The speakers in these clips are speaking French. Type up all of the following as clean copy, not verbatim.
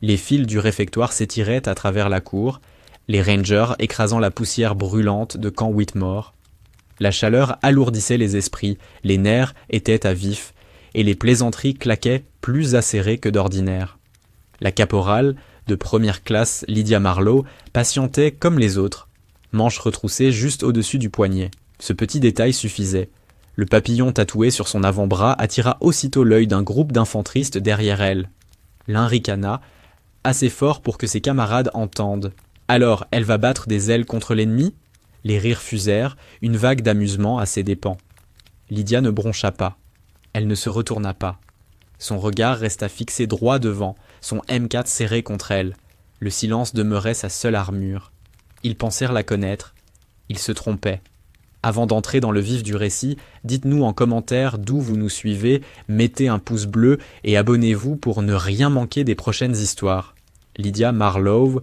Les fils du réfectoire s'étiraient à travers la cour, les rangers écrasant la poussière brûlante de Camp Whitmore. La chaleur alourdissait les esprits, les nerfs étaient à vif, et les plaisanteries claquaient plus acérées que d'ordinaire. La caporale, de première classe Lydia Marlowe, patientait comme les autres, manches retroussées juste au-dessus du poignet. Ce petit détail suffisait. Le papillon tatoué sur son avant-bras attira aussitôt l'œil d'un groupe d'infantristes derrière elle. L'un ricana, assez fort pour que ses camarades entendent. « Alors, elle va battre des ailes contre l'ennemi ?» Les rires fusèrent, une vague d'amusement à ses dépens. Lydia ne broncha pas. Elle ne se retourna pas. Son regard resta fixé droit devant, son M4 serré contre elle. Le silence demeurait sa seule armure. Ils pensèrent la connaître. Ils se trompaient. Avant d'entrer dans le vif du récit, dites-nous en commentaire d'où vous nous suivez, mettez un pouce bleu et abonnez-vous pour ne rien manquer des prochaines histoires. Lydia Marlowe,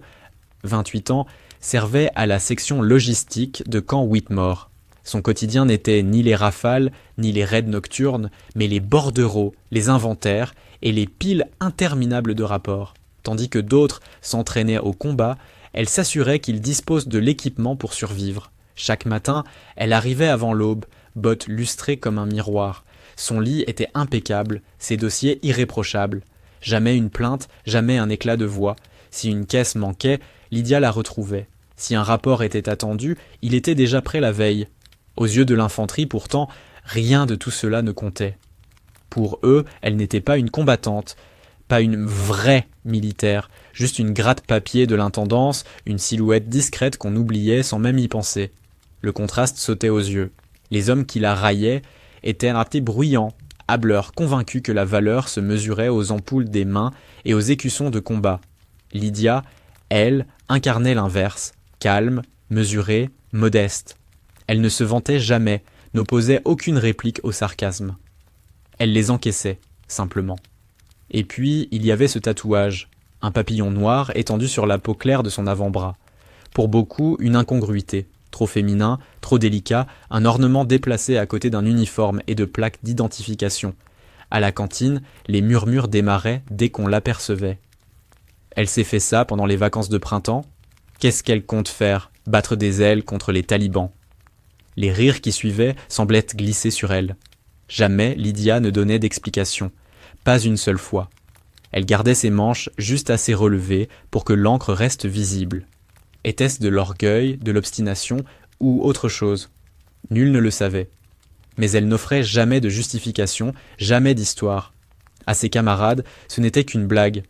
28 ans, servait à la section logistique de Camp Whitmore. Son quotidien n'était ni les rafales, ni les raids nocturnes, mais les bordereaux, les inventaires et les piles interminables de rapports. Tandis que d'autres s'entraînaient au combat, elle s'assurait qu'ils disposent de l'équipement pour survivre. Chaque matin, elle arrivait avant l'aube, bottes lustrées comme un miroir. Son lit était impeccable, ses dossiers irréprochables. Jamais une plainte, jamais un éclat de voix. Si une caisse manquait, Lydia la retrouvait. Si un rapport était attendu, il était déjà prêt la veille. Aux yeux de l'infanterie, pourtant, rien de tout cela ne comptait. Pour eux, elle n'était pas une combattante, pas une vraie militaire, juste une gratte-papier de l'intendance, une silhouette discrète qu'on oubliait sans même y penser. Le contraste sautait aux yeux. Les hommes qui la raillaient étaient ratés bruyants, hâbleurs, convaincus que la valeur se mesurait aux ampoules des mains et aux écussons de combat. Lydia, elle, incarnait l'inverse, calme, mesurée, modeste. Elle ne se vantait jamais, n'opposait aucune réplique au sarcasme. Elle les encaissait, simplement. Et puis, il y avait ce tatouage, un papillon noir étendu sur la peau claire de son avant-bras. Pour beaucoup, une incongruité, trop féminin, trop délicat, un ornement déplacé à côté d'un uniforme et de plaques d'identification. À la cantine, les murmures démarraient dès qu'on l'apercevait. Elle s'est fait ça pendant les vacances de printemps. Qu'est-ce qu'elle compte faire? Battre des ailes contre les talibans. Les rires qui suivaient semblaient glisser sur elle. Jamais Lydia ne donnait d'explication. Pas une seule fois. Elle gardait ses manches juste assez relevées pour que l'encre reste visible. Était-ce de l'orgueil, de l'obstination ou autre chose? Nul ne le savait. Mais elle n'offrait jamais de justification, jamais d'histoire. À ses camarades, ce n'était qu'une blague.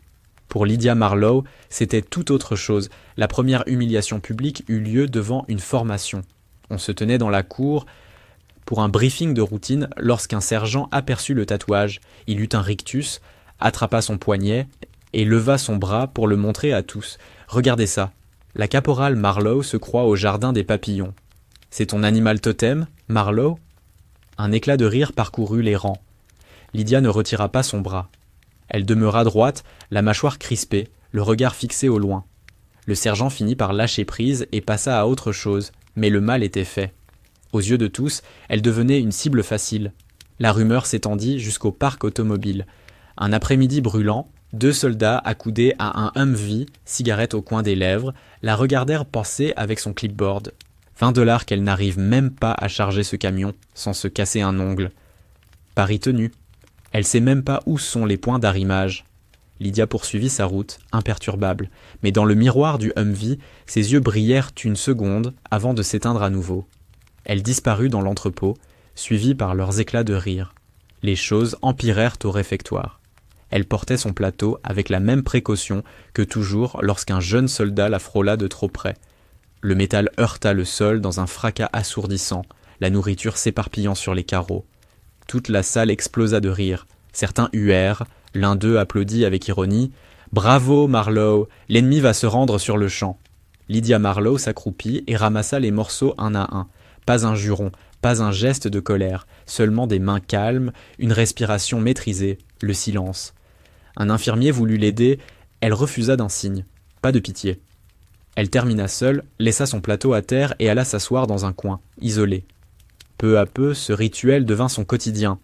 Pour Lydia Marlowe, c'était tout autre chose. La première humiliation publique eut lieu devant une formation. On se tenait dans la cour pour un briefing de routine lorsqu'un sergent aperçut le tatouage. Il eut un rictus, attrapa son poignet et leva son bras pour le montrer à tous. « Regardez ça. La caporale Marlowe se croit au jardin des papillons. C'est ton animal totem, Marlowe ?» Un éclat de rire parcourut les rangs. Lydia ne retira pas son bras. Elle demeura droite, la mâchoire crispée, le regard fixé au loin. Le sergent finit par lâcher prise et passa à autre chose, mais le mal était fait. Aux yeux de tous, elle devenait une cible facile. La rumeur s'étendit jusqu'au parc automobile. Un après-midi brûlant, 2 soldats accoudés à un Humvee, cigarette au coin des lèvres, la regardèrent passer avec son clipboard. $20 qu'elle n'arrive même pas à charger ce camion sans se casser un ongle. Pari tenu. Elle sait même pas où sont les points d'arrimage. Lydia poursuivit sa route, imperturbable, mais dans le miroir du Humvee, ses yeux brillèrent une seconde avant de s'éteindre à nouveau. Elle disparut dans l'entrepôt, suivie par leurs éclats de rire. Les choses empirèrent au réfectoire. Elle portait son plateau avec la même précaution que toujours lorsqu'un jeune soldat la frôla de trop près. Le métal heurta le sol dans un fracas assourdissant, la nourriture s'éparpillant sur les carreaux. Toute la salle explosa de rire. Certains huèrent, l'un d'eux applaudit avec ironie. « Bravo, Marlowe, l'ennemi va se rendre sur le champ. » Lydia Marlowe s'accroupit et ramassa les morceaux un à un. Pas un juron, pas un geste de colère, seulement des mains calmes, une respiration maîtrisée, le silence. Un infirmier voulut l'aider, elle refusa d'un signe. Pas de pitié. Elle termina seule, laissa son plateau à terre et alla s'asseoir dans un coin, isolée. Peu à peu, ce rituel devint son quotidien.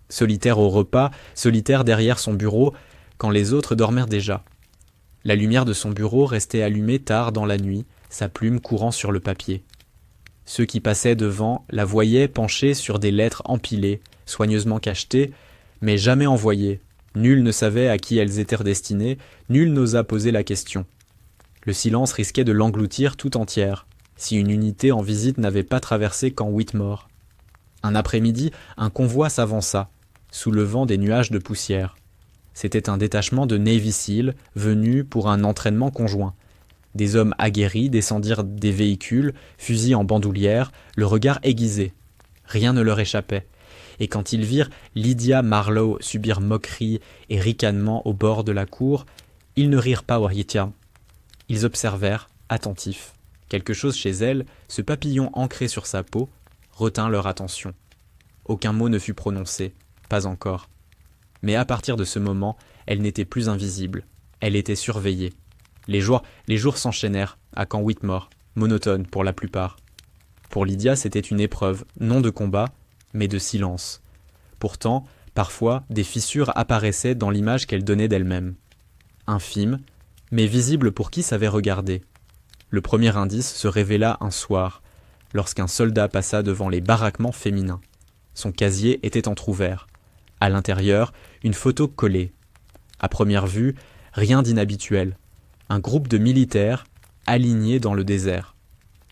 Solitaire au repas, solitaire derrière son bureau, quand les autres dormirent déjà. La lumière de son bureau restait allumée tard dans la nuit, sa plume courant sur le papier. Ceux qui passaient devant la voyaient penchée sur des lettres empilées, soigneusement cachetées, mais jamais envoyées. Nul ne savait à qui elles étaient destinées, nul n'osa poser la question. Le silence risquait de l'engloutir tout entière, si une unité en visite n'avait pas traversé Camp Whitmore. Un après-midi, un convoi s'avança, soulevant des nuages de poussière. C'était un détachement de Navy Seals venu pour un entraînement conjoint. Des hommes aguerris descendirent des véhicules, fusils en bandoulière, le regard aiguisé. Rien ne leur échappait. Et quand ils virent Lydia Marlowe subir moquerie et ricanement au bord de la cour, ils ne rirent pas au rien. Ils observèrent, attentifs. Quelque chose chez elle, ce papillon ancré sur sa peau, retint leur attention. Aucun mot ne fut prononcé, pas encore. Mais à partir de ce moment, elle n'était plus invisible. Elle était surveillée. Les jours s'enchaînèrent à Camp Whitmore, monotones pour la plupart. Pour Lydia, c'était une épreuve, non de combat, mais de silence. Pourtant, parfois, des fissures apparaissaient dans l'image qu'elle donnait d'elle-même. Infimes, mais visibles pour qui savait regarder. Le premier indice se révéla un soir, lorsqu'un soldat passa devant les baraquements féminins. Son casier était entrouvert. À l'intérieur, une photo collée. À première vue, rien d'inhabituel. Un groupe de militaires alignés dans le désert.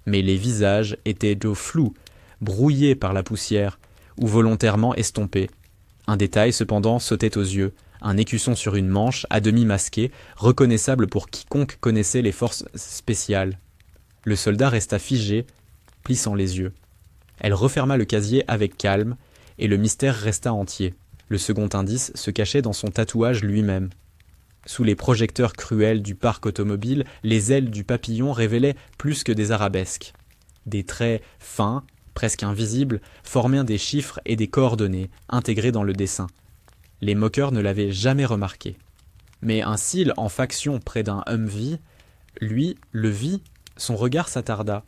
Mais les visages étaient d'eau flous, brouillés par la poussière, ou volontairement estompés. Un détail cependant sautait aux yeux, un écusson sur une manche, à demi masqué, reconnaissable pour quiconque connaissait les forces spéciales. Le soldat resta figé, plissant les yeux. Elle referma le casier avec calme, et le mystère resta entier. Le second indice se cachait dans son tatouage lui-même. Sous les projecteurs cruels du parc automobile, les ailes du papillon révélaient plus que des arabesques. Des traits fins, presque invisibles, formaient des chiffres et des coordonnées, intégrés dans le dessin. Les moqueurs ne l'avaient jamais remarqué. Mais un cil en faction près d'un Humvee, lui, le vit, son regard s'attarda.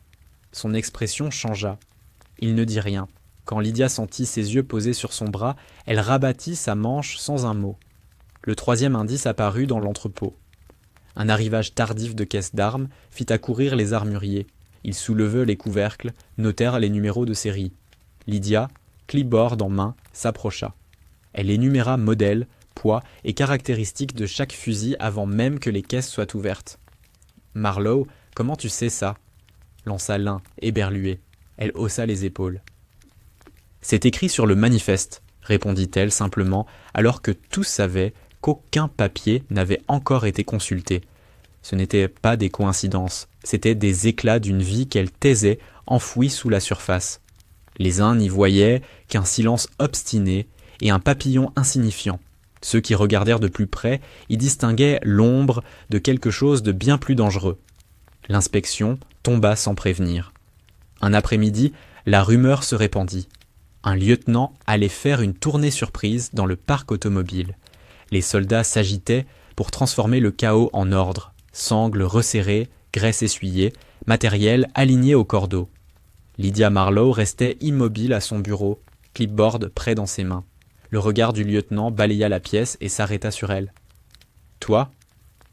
Son expression changea. Il ne dit rien. Quand Lydia sentit ses yeux posés sur son bras, elle rabattit sa manche sans un mot. Le troisième indice apparut dans l'entrepôt. Un arrivage tardif de caisses d'armes fit accourir les armuriers. Ils soulevèrent les couvercles, notèrent les numéros de série. Lydia, clipboard en main, s'approcha. Elle énuméra modèles, poids et caractéristiques de chaque fusil avant même que les caisses soient ouvertes. « Marlowe, comment tu sais ça ?» lança l'un, éberlué. Elle haussa les épaules. « C'est écrit sur le manifeste, » répondit-elle simplement, alors que tous savaient qu'aucun papier n'avait encore été consulté. Ce n'étaient pas des coïncidences, c'étaient des éclats d'une vie qu'elle taisait, enfouie sous la surface. Les uns n'y voyaient qu'un silence obstiné et un papillon insignifiant. Ceux qui regardèrent de plus près y distinguaient l'ombre de quelque chose de bien plus dangereux. L'inspection tomba sans prévenir. Un après-midi, la rumeur se répandit. Un lieutenant allait faire une tournée surprise dans le parc automobile. Les soldats s'agitaient pour transformer le chaos en ordre. Sangles resserrées, graisse essuyée, matériel aligné au cordeau. Lydia Marlowe restait immobile à son bureau, clipboard près dans ses mains. Le regard du lieutenant balaya la pièce et s'arrêta sur elle. « Toi »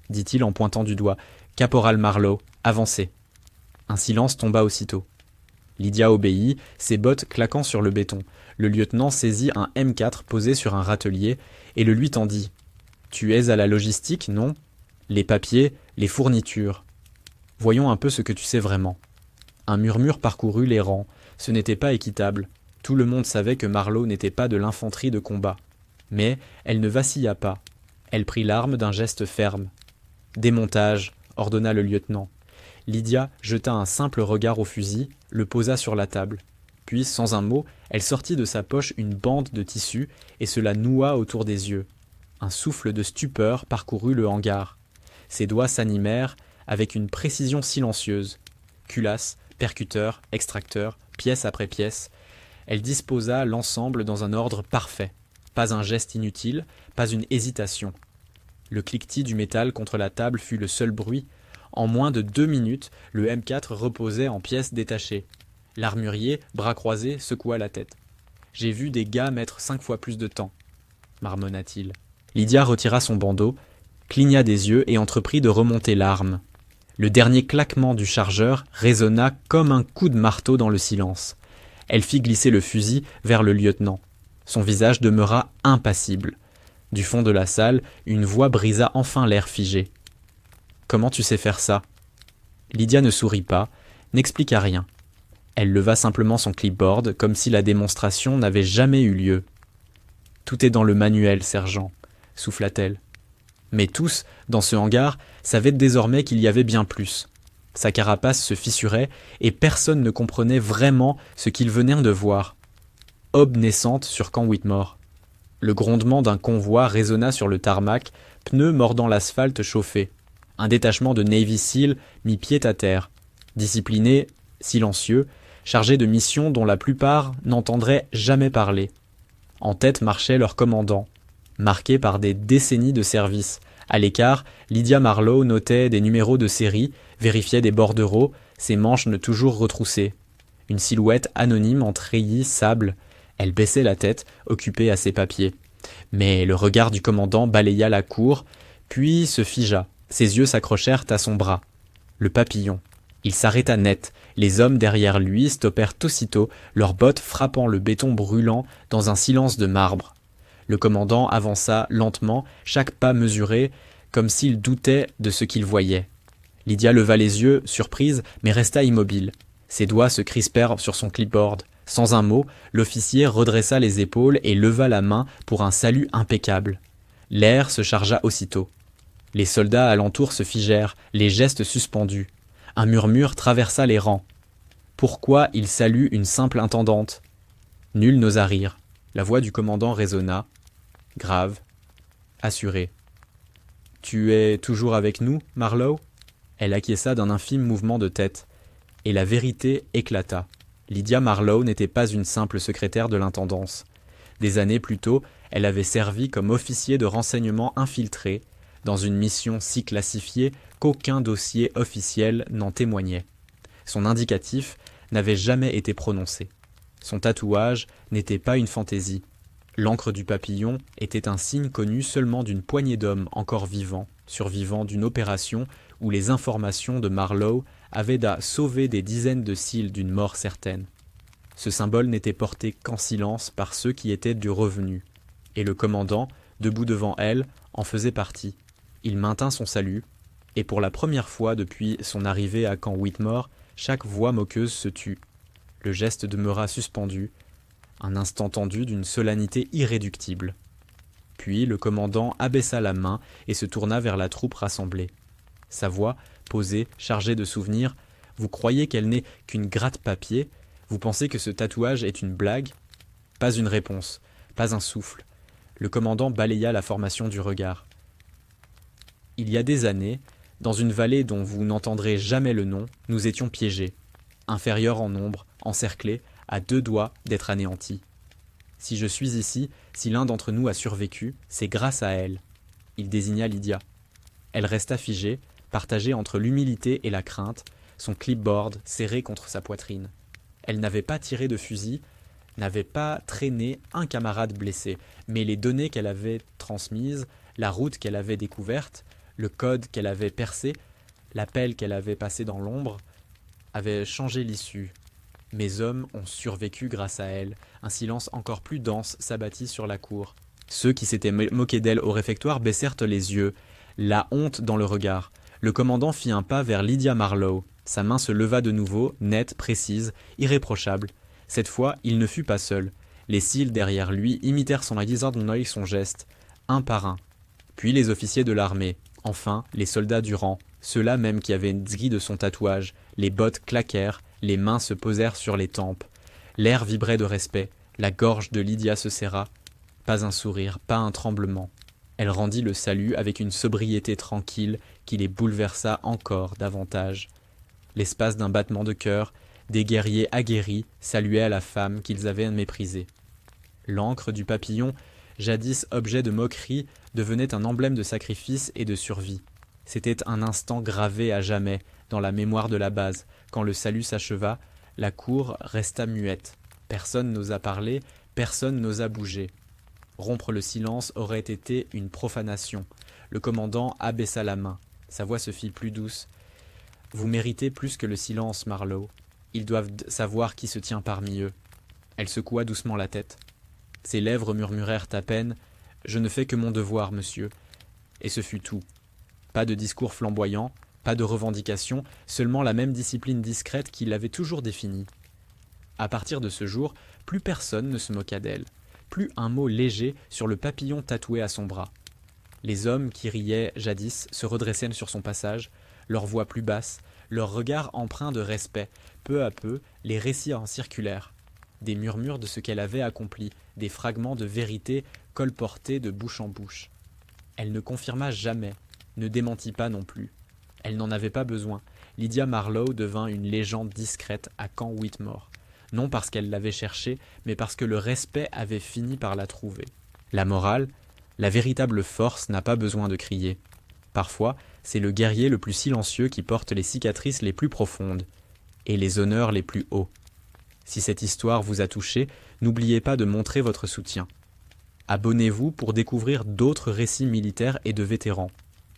dit-il en pointant du doigt. « Caporal Marlowe, avancez. » Un silence tomba aussitôt. Lydia obéit, ses bottes claquant sur le béton. Le lieutenant saisit un M4 posé sur un râtelier et le lui tendit. « Tu es à la logistique, non ? Les papiers, les fournitures. Voyons un peu ce que tu sais vraiment. » Un murmure parcourut les rangs. Ce n'était pas équitable. Tout le monde savait que Marlowe n'était pas de l'infanterie de combat. Mais elle ne vacilla pas. Elle prit l'arme d'un geste ferme. « Démontage !» ordonna le lieutenant. Lydia jeta un simple regard au fusil, le posa sur la table. Puis, sans un mot, elle sortit de sa poche une bande de tissu et se la noua autour des yeux. Un souffle de stupeur parcourut le hangar. Ses doigts s'animèrent avec une précision silencieuse. Culasse, percuteur, extracteur, pièce après pièce. Elle disposa l'ensemble dans un ordre parfait. Pas un geste inutile, pas une hésitation. Le cliquetis du métal contre la table fut le seul bruit. En moins de 2 minutes, le M4 reposait en pièces détachées. L'armurier, bras croisés, secoua la tête. « J'ai vu des gars mettre 5 fois plus de temps, » marmonna-t-il. Lydia retira son bandeau. cligna des yeux et entreprit de remonter l'arme. Le dernier claquement du chargeur résonna comme un coup de marteau dans le silence. Elle fit glisser le fusil vers le lieutenant. Son visage demeura impassible. Du fond de la salle, une voix brisa enfin l'air figé. « Comment tu sais faire ça ?» Lydia ne sourit pas, n'expliqua rien. Elle leva simplement son clipboard comme si la démonstration n'avait jamais eu lieu. « Tout est dans le manuel, sergent », souffla-t-elle. Mais tous, dans ce hangar, savaient désormais qu'il y avait bien plus. Sa carapace se fissurait et personne ne comprenait vraiment ce qu'ils venaient de voir. Aube naissante sur Camp Whitmore. Le grondement d'un convoi résonna sur le tarmac, pneus mordant l'asphalte chauffé. Un détachement de Navy SEAL mit pied à terre. Disciplinés, silencieux, chargés de missions dont la plupart n'entendraient jamais parler. En tête marchait leur commandant, marqué par des décennies de service. À l'écart, Lydia Marlowe notait des numéros de série, vérifiait des bordereaux, ses manches toujours retroussées. Une silhouette anonyme en treillis sable. Elle baissait la tête, occupée à ses papiers. Mais le regard du commandant balaya la cour, puis se figea. Ses yeux s'accrochèrent à son bras. Le papillon. Il s'arrêta net. Les hommes derrière lui stoppèrent aussitôt, leurs bottes frappant le béton brûlant dans un silence de marbre. Le commandant avança lentement, chaque pas mesuré, comme s'il doutait de ce qu'il voyait. Lydia leva les yeux, surprise, mais resta immobile. Ses doigts se crispèrent sur son clipboard. Sans un mot, l'officier redressa les épaules et leva la main pour un salut impeccable. L'air se chargea aussitôt. Les soldats alentour se figèrent, les gestes suspendus. Un murmure traversa les rangs. Pourquoi il salue une simple intendante ? Nul n'osa rire. La voix du commandant résonna, grave, assurée. « Tu es toujours avec nous, Marlowe ?» Elle acquiesça d'un infime mouvement de tête. Et la vérité éclata. Lydia Marlowe n'était pas une simple secrétaire de l'intendance. Des années plus tôt, elle avait servi comme officier de renseignement infiltré, dans une mission si classifiée qu'aucun dossier officiel n'en témoignait. Son indicatif n'avait jamais été prononcé. Son tatouage n'était pas une fantaisie. L'encre du papillon était un signe connu seulement d'une poignée d'hommes encore vivants, survivants d'une opération où les informations de Marlowe avaient sauvé des dizaines de SEAL d'une mort certaine. Ce symbole n'était porté qu'en silence par ceux qui étaient du revenu. Et le commandant, debout devant elle, en faisait partie. Il maintint son salut, et pour la première fois depuis son arrivée à Camp Whitmore, chaque voix moqueuse se tut. Le geste demeura suspendu, un instant tendu d'une solennité irréductible. Puis le commandant abaissa la main et se tourna vers la troupe rassemblée. Sa voix, posée, chargée de souvenirs, « Vous croyez qu'elle n'est qu'une gratte-papier ? Vous pensez que ce tatouage est une blague ?» Pas une réponse, pas un souffle. Le commandant balaya la formation du regard. Il y a des années, dans une vallée dont vous n'entendrez jamais le nom, nous étions piégés, inférieurs en nombre, encerclés, à 2 doigts d'être anéantis. Si je suis ici, si l'un d'entre nous a survécu, c'est grâce à elle. Il désigna Lydia. Elle resta figée, partagée entre l'humilité et la crainte, son clipboard serré contre sa poitrine. Elle n'avait pas tiré de fusil, n'avait pas traîné un camarade blessé, mais les données qu'elle avait transmises, la route qu'elle avait découverte, le code qu'elle avait percé, l'appel qu'elle avait passé dans l'ombre, avaient changé l'issue. Mes hommes ont survécu grâce à elle. Un silence encore plus dense s'abattit sur la cour. Ceux qui s'étaient moqués d'elle au réfectoire baissèrent les yeux, la honte dans le regard. Le commandant fit un pas vers Lydia Marlowe. Sa main se leva de nouveau, nette, précise, irréprochable. Cette fois, il ne fut pas seul. Les SEAL derrière lui imitèrent son œil son geste, un par un. Puis les officiers de l'armée. Enfin, les soldats du rang, ceux-là même qui avaient gui de son tatouage. Les bottes claquèrent, les mains se posèrent sur les tempes. L'air vibrait de respect, la gorge de Lydia se serra. Pas un sourire, pas un tremblement. Elle rendit le salut avec une sobriété tranquille qui les bouleversa encore davantage. L'espace d'un battement de cœur, des guerriers aguerris saluaient la femme qu'ils avaient méprisée. L'encre du papillon, jadis objet de moquerie, devenait un emblème de sacrifice et de survie. C'était un instant gravé à jamais dans la mémoire de la base. Quand le salut s'acheva, la cour resta muette. Personne n'osa parler, personne n'osa bouger. Rompre le silence aurait été une profanation. Le commandant abaissa la main. Sa voix se fit plus douce. « Vous méritez plus que le silence, Marlowe. Ils doivent savoir qui se tient parmi eux. » Elle secoua doucement la tête. Ses lèvres murmurèrent à peine « Je ne fais que mon devoir, monsieur. » Et ce fut tout. Pas de discours flamboyant, pas de revendications, seulement la même discipline discrète qui l'avait toujours définie. À partir de ce jour, plus personne ne se moqua d'elle, plus un mot léger sur le papillon tatoué à son bras. Les hommes qui riaient jadis se redressèrent sur son passage, leur voix plus basse, leurs regards empreints de respect. Peu à peu, les récits en circulèrent. Des murmures de ce qu'elle avait accompli, des fragments de vérité colportés de bouche en bouche. Elle ne confirma jamais, ne démentit pas non plus. Elle n'en avait pas besoin. Lydia Marlowe devint une légende discrète à Camp Whitmore. Non parce qu'elle l'avait cherchée, mais parce que le respect avait fini par la trouver. La morale, la véritable force n'a pas besoin de crier. Parfois, c'est le guerrier le plus silencieux qui porte les cicatrices les plus profondes et les honneurs les plus hauts. Si cette histoire vous a touché, n'oubliez pas de montrer votre soutien. Abonnez-vous pour découvrir d'autres récits militaires et de vétérans.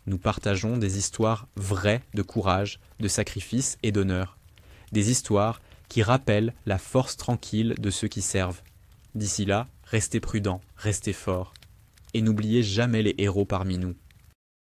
Nous partageons des histoires vraies de courage, de sacrifice et d'honneur. Des histoires qui rappellent la force tranquille de ceux qui servent. D'ici là, restez prudents, restez forts. Et n'oubliez jamais les héros parmi nous.